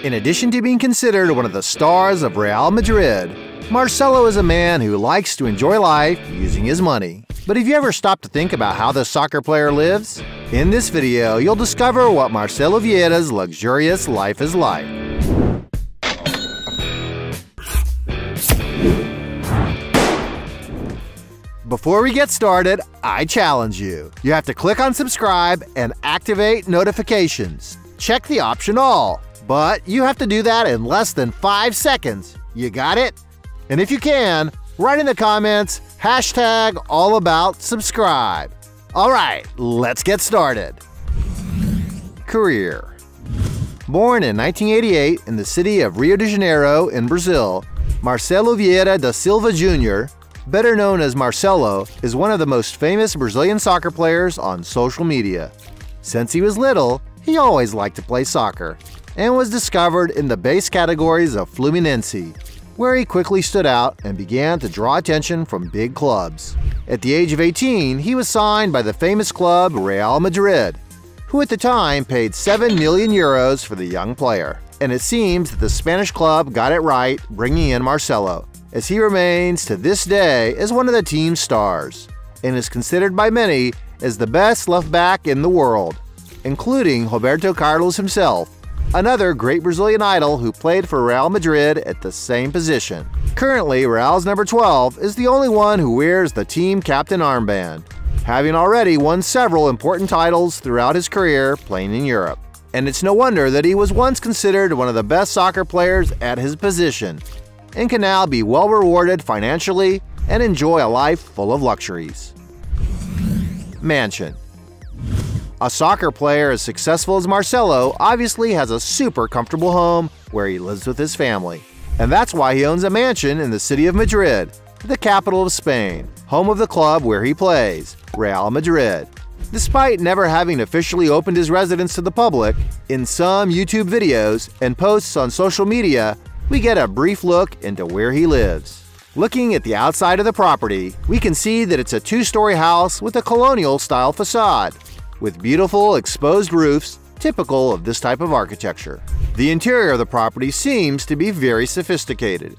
In addition to being considered one of the stars of Real Madrid, Marcelo is a man who likes to enjoy life using his money. But have you ever stopped to think about how this soccer player lives? In this video, you'll discover what Marcelo Vieira's luxurious life is like. Before we get started, I challenge you. You have to click on subscribe and activate notifications. Check the option all, but you have to do that in less than 5 seconds. You got it? And if you can, write in the comments #allaboutSubscribe. Alright, let's get started. Career. Born in 1988 in the city of Rio de Janeiro in Brazil, Marcelo Vieira da Silva Jr., better known as Marcelo, is one of the most famous Brazilian soccer players on social media. Since he was little, he always liked to play soccer, and was discovered in the base categories of Fluminense, where he quickly stood out and began to draw attention from big clubs. At the age of 18, he was signed by the famous club Real Madrid, who at the time paid €7 million for the young player. And it seems that the Spanish club got it right bringing in Marcelo, as he remains to this day as one of the team's stars, and is considered by many as the best left-back in the world, including Roberto Carlos himself, another great Brazilian idol who played for Real Madrid at the same position. Currently, Real's number 12 is the only one who wears the team captain armband, having already won several important titles throughout his career playing in Europe. And it's no wonder that he was once considered one of the best soccer players at his position, and can now be well rewarded financially and enjoy a life full of luxuries. Mansion. A soccer player as successful as Marcelo obviously has a super comfortable home where he lives with his family. And that's why he owns a mansion in the city of Madrid, the capital of Spain, home of the club where he plays, Real Madrid. Despite never having officially opened his residence to the public, in some YouTube videos and posts on social media, we get a brief look into where he lives. Looking at the outside of the property, we can see that it's a 2-story house with a colonial-style facade, with beautiful exposed roofs typical of this type of architecture. The interior of the property seems to be very sophisticated.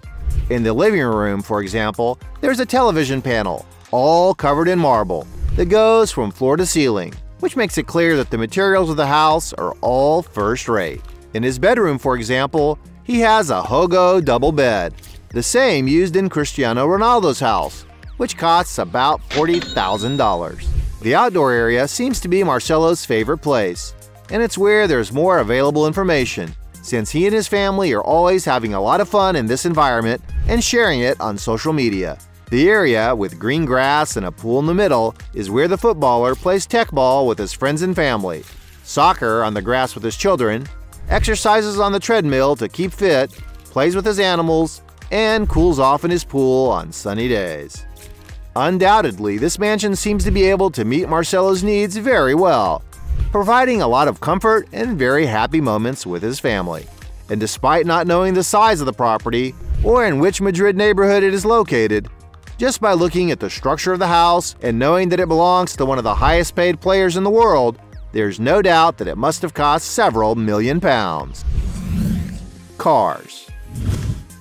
In the living room, for example, there's a television panel, all covered in marble, that goes from floor to ceiling, which makes it clear that the materials of the house are all first-rate. In his bedroom, for example, he has a Hogo double bed, the same used in Cristiano Ronaldo's house, which costs about $40,000. The outdoor area seems to be Marcelo's favorite place, and it's where there's more available information, since he and his family are always having a lot of fun in this environment and sharing it on social media. The area, with green grass and a pool in the middle, is where the footballer plays tech ball with his friends and family, soccer on the grass with his children, exercises on the treadmill to keep fit, plays with his animals, and cools off in his pool on sunny days. Undoubtedly, this mansion seems to be able to meet Marcelo's needs very well, providing a lot of comfort and very happy moments with his family. And despite not knowing the size of the property or in which Madrid neighborhood it is located, just by looking at the structure of the house and knowing that it belongs to one of the highest paid players in the world, there's no doubt that it must have cost several million pounds. Cars.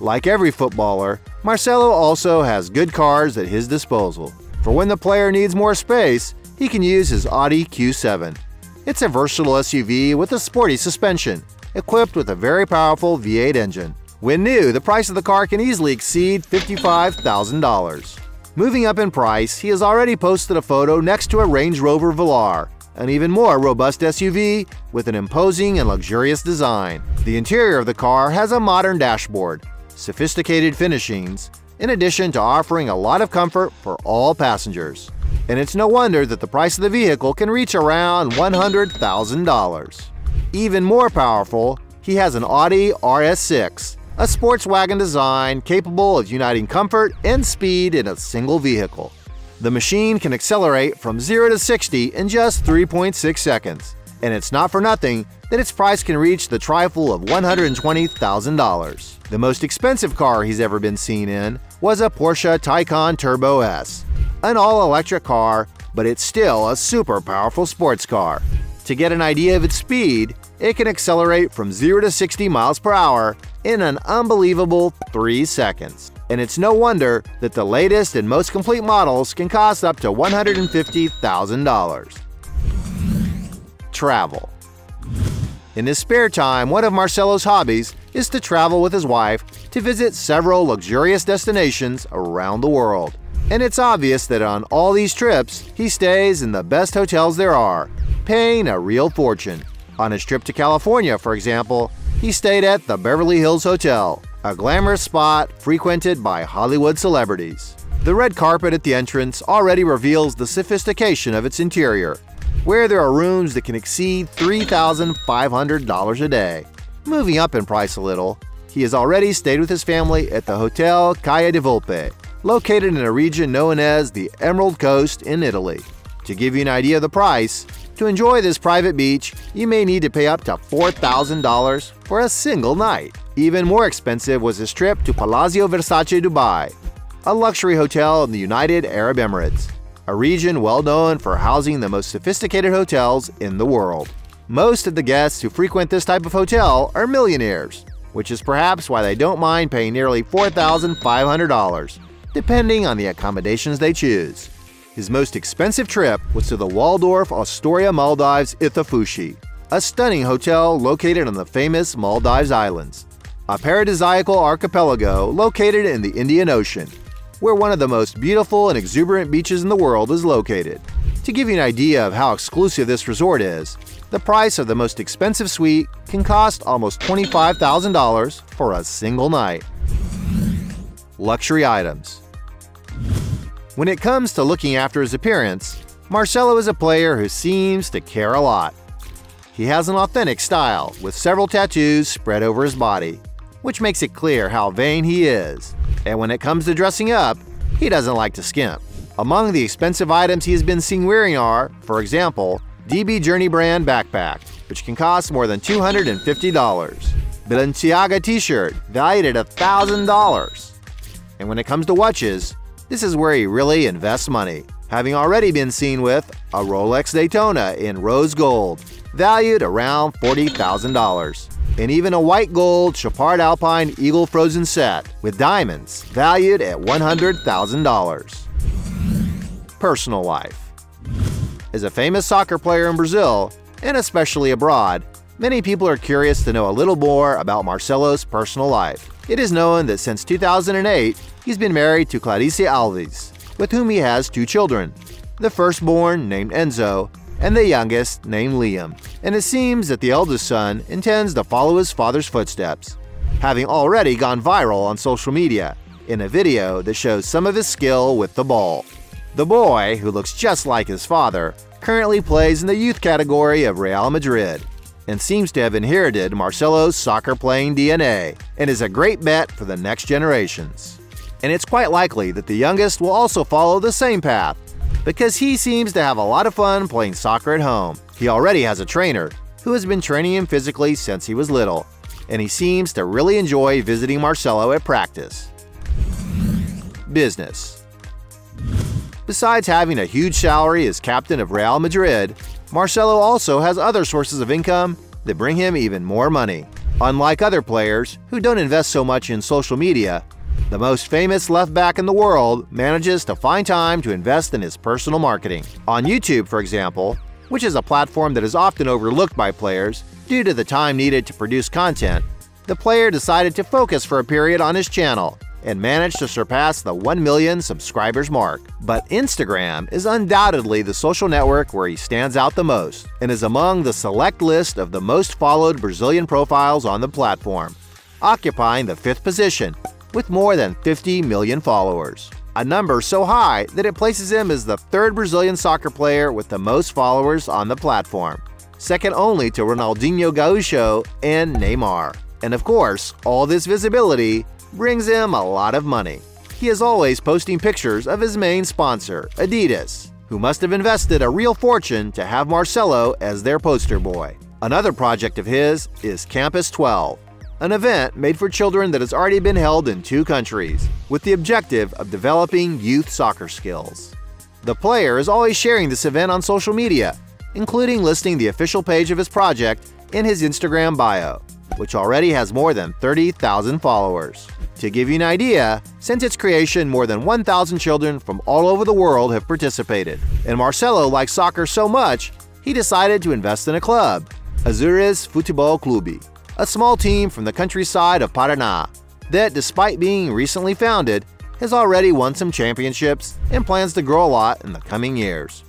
Like every footballer, Marcelo also has good cars at his disposal. For when the player needs more space, he can use his Audi Q7. It's a versatile SUV with a sporty suspension, equipped with a very powerful V8 engine. When new, the price of the car can easily exceed $55,000. Moving up in price, he has already posted a photo next to a Range Rover Velar, an even more robust SUV with an imposing and luxurious design. The interior of the car has a modern dashboard, sophisticated finishings, in addition to offering a lot of comfort for all passengers. And it's no wonder that the price of the vehicle can reach around $100,000. Even more powerful, he has an Audi RS6, a sports wagon design capable of uniting comfort and speed in a single vehicle. The machine can accelerate from 0 to 60 in just 3.6 seconds, and it's not for nothing that its price can reach the trifle of $120,000. The most expensive car he's ever been seen in was a Porsche Taycan Turbo S, an all-electric car, but it's still a super powerful sports car. To get an idea of its speed, it can accelerate from 0 to 60 miles per hour in an unbelievable 3 seconds. And it's no wonder that the latest and most complete models can cost up to $150,000. Travel. In his spare time, one of Marcelo's hobbies is to travel with his wife to visit several luxurious destinations around the world. And it's obvious that on all these trips, he stays in the best hotels there are, paying a real fortune. On his trip to California, for example, he stayed at the Beverly Hills Hotel, a glamorous spot frequented by Hollywood celebrities. The red carpet at the entrance already reveals the sophistication of its interior, where there are rooms that can exceed $3,500 a day. Moving up in price a little, he has already stayed with his family at the Hotel Caia de Volpe, located in a region known as the Emerald Coast in Italy. To give you an idea of the price, to enjoy this private beach, you may need to pay up to $4,000 for a single night. Even more expensive was his trip to Palazzo Versace Dubai, a luxury hotel in the United Arab Emirates, a region well known for housing the most sophisticated hotels in the world. Most of the guests who frequent this type of hotel are millionaires, which is perhaps why they don't mind paying nearly $4,500, depending on the accommodations they choose. His most expensive trip was to the Waldorf Astoria Maldives Ithafushi, a stunning hotel located on the famous Maldives Islands, a paradisiacal archipelago located in the Indian Ocean, where one of the most beautiful and exuberant beaches in the world is located. To give you an idea of how exclusive this resort is, the price of the most expensive suite can cost almost $25,000 for a single night. Luxury items. When it comes to looking after his appearance, Marcelo is a player who seems to care a lot. He has an authentic style, with several tattoos spread over his body, which makes it clear how vain he is. And when it comes to dressing up, he doesn't like to skimp. Among the expensive items he has been seen wearing are, for example, DB Journey brand backpack, which can cost more than $250, Balenciaga t-shirt, valued at $1,000. And when it comes to watches, this is where he really invests money, having already been seen with a Rolex Daytona in rose gold, valued around $40,000, and even a white gold Chopard Alpine Eagle Frozen set with diamonds, valued at $100,000. Personal life. As a famous soccer player in Brazil, and especially abroad, many people are curious to know a little more about Marcelo's personal life. It is known that since 2008, he's been married to Clarice Alves, with whom he has 2 children, the firstborn named Enzo, and the youngest named Liam. And it seems that the eldest son intends to follow his father's footsteps, having already gone viral on social media in a video that shows some of his skill with the ball. The boy, who looks just like his father, currently plays in the youth category of Real Madrid, and seems to have inherited Marcelo's soccer-playing DNA, and is a great bet for the next generations. And it's quite likely that the youngest will also follow the same path, because he seems to have a lot of fun playing soccer at home. He already has a trainer who has been training him physically since he was little, and he seems to really enjoy visiting Marcelo at practice. Business. Besides having a huge salary as captain of Real Madrid, Marcelo also has other sources of income that bring him even more money. Unlike other players who don't invest so much in social media, the most famous left back in the world manages to find time to invest in his personal marketing. On YouTube, for example, which is a platform that is often overlooked by players due to the time needed to produce content, the player decided to focus for a period on his channel and managed to surpass the 1 million subscribers mark. But Instagram is undoubtedly the social network where he stands out the most, and is among the select list of the most followed Brazilian profiles on the platform, occupying the 5th position with more than 50 million followers. A number so high that it places him as the 3rd Brazilian soccer player with the most followers on the platform, second only to Ronaldinho Gaúcho and Neymar. And of course, all this visibility brings him a lot of money. He is always posting pictures of his main sponsor, Adidas, who must have invested a real fortune to have Marcelo as their poster boy. Another project of his is Campus 12, an event made for children that has already been held in 2 countries, with the objective of developing youth soccer skills. The player is always sharing this event on social media, including listing the official page of his project in his Instagram bio, which already has more than 30,000 followers. To give you an idea, since its creation, more than 1,000 children from all over the world have participated. And Marcelo likes soccer so much, he decided to invest in a club, Azures Futebol Clube, a small team from the countryside of Paraná that, despite being recently founded, has already won some championships and plans to grow a lot in the coming years.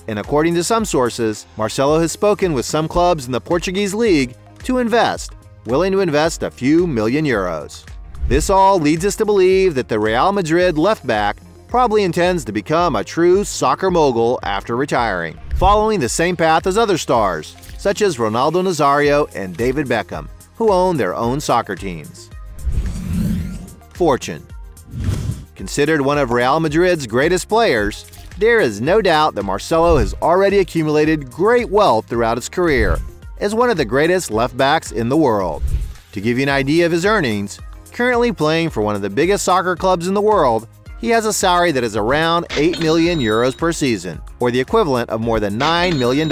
And according to some sources, Marcelo has spoken with some clubs in the Portuguese league to invest, willing to invest a few million euros. This all leads us to believe that the Real Madrid left-back probably intends to become a true soccer mogul after retiring, following the same path as other stars, such as Ronaldo Nazario and David Beckham, who own their own soccer teams. Fortune. Considered one of Real Madrid's greatest players, there is no doubt that Marcelo has already accumulated great wealth throughout his career as one of the greatest left-backs in the world. To give you an idea of his earnings, currently playing for one of the biggest soccer clubs in the world, he has a salary that is around 8 million euros per season, or the equivalent of more than $9 million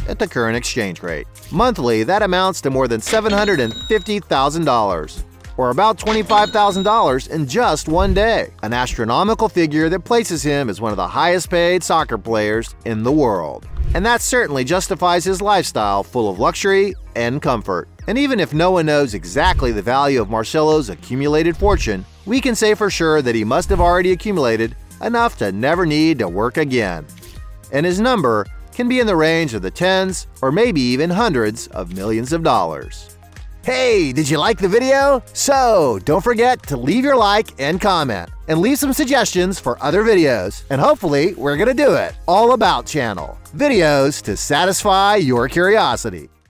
at the current exchange rate. Monthly, that amounts to more than $750,000, or about $25,000 in just one day, an astronomical figure that places him as one of the highest-paid soccer players in the world. And that certainly justifies his lifestyle full of luxury and comfort. And even if no one knows exactly the value of Marcelo's accumulated fortune, we can say for sure that he must have already accumulated enough to never need to work again. And his number can be in the range of the tens or maybe even hundreds of millions of dollars. Hey, did you like the video? So, don't forget to leave your like and comment, and leave some suggestions for other videos, and hopefully we're gonna do it. All About channel. Videos to satisfy your curiosity.